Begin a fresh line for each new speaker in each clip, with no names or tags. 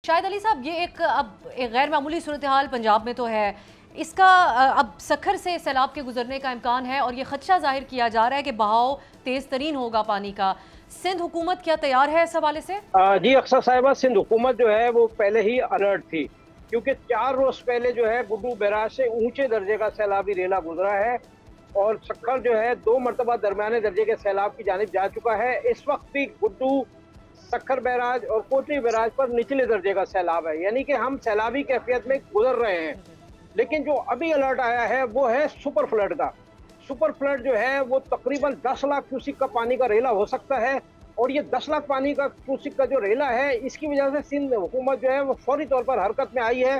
शाहिद अली साहब, ये एक गैर मामूली सूरत हाल पंजाब में तो है। इसका अब सखर से सैलाब के गुजरने का इम्कान है और ये खदशा जाहिर किया जा रहा है कि बहाव तेज तरीन होगा पानी का। सिंध हुकूमत क्या तैयार है इस हवाले से?
जी अख्तर साहिबा, सिंध हुकूमत जो है वो पहले ही अलर्ट थी, क्योंकि 4 रोज पहले जो है गुड्डू बैराज से ऊंचे दर्जे का सैलाबी रेला गुजरा है और सखर जो है 2 मरतबा दरमियाने दर्जे के सैलाब की जानिब जा चुका है। इस वक्त भी गुड्डू, सखर बैराज और कोटली बैराज पर निचले दर्जे का सैलाब है, यानी कि हम सैलाबी कैफियत में गुजर रहे हैं। लेकिन जो अभी अलर्ट आया है वो है सुपर फ्लड का। सुपर फ्लड जो है वो तकरीबन 10 लाख क्यूसिक का पानी का रेला हो सकता है और ये 10 लाख पानी का क्यूसिक का जो रेला है, इसकी वजह से सिंध हुकूमत जो है वो फौरी तौर पर हरकत में आई है।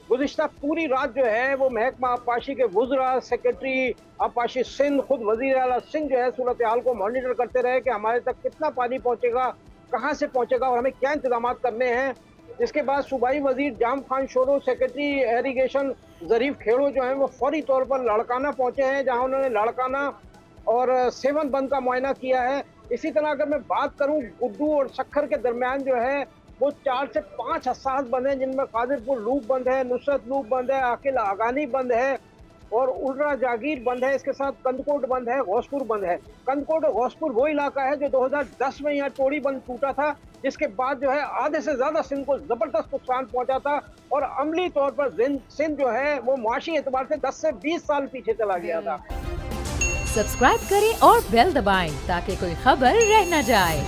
गुज़िश्ता पूरी रात जो है वो महकमा आबपाशी के वुज़रा, सेक्रेटरी आबपाशी सिंध, खुद वज़ीर आला सिंध जो है सूरत हाल को मॉनिटर करते रहे कि हमारे तक कितना पानी पहुंचेगा, कहां से पहुंचेगा और हमें क्या इंतजाम करने हैं। इसके बाद सूबाई वजीर जाम खान शोरो, सेक्रेटरी इरिगेशन ज़रीफ खेड़ो जो है वो फौरी तौर पर लाड़काना पहुंचे हैं, जहां उन्होंने लाड़काना और सेवन बंद का मुआयना किया है। इसी तरह अगर मैं बात करूं, गुड्डू और सखर के दरमियान जो है वो 4 से 5 हसास बंद है, जिनमें कादिरपुर लूप बंद है, नुसरत लूप बंद है, आकिल आगानी बंद है और उल्रा जागीर बंद है। इसके साथ कंदकोट बंद है, गौसपुर बंद है। कंदकोट और गौसपुर वो इलाका है जो 2010 में यहाँ टोड़ी बंद टूटा था, जिसके बाद जो है आधे से ज्यादा सिंध को जबरदस्त नुकसान पहुंचा था और अमली तौर पर सिंध जो है वो माशी एतबार से 10 से 20 साल पीछे चला गया था।
सब्सक्राइब करें और बेल दबाएं ताकि कोई खबर रह न जाए।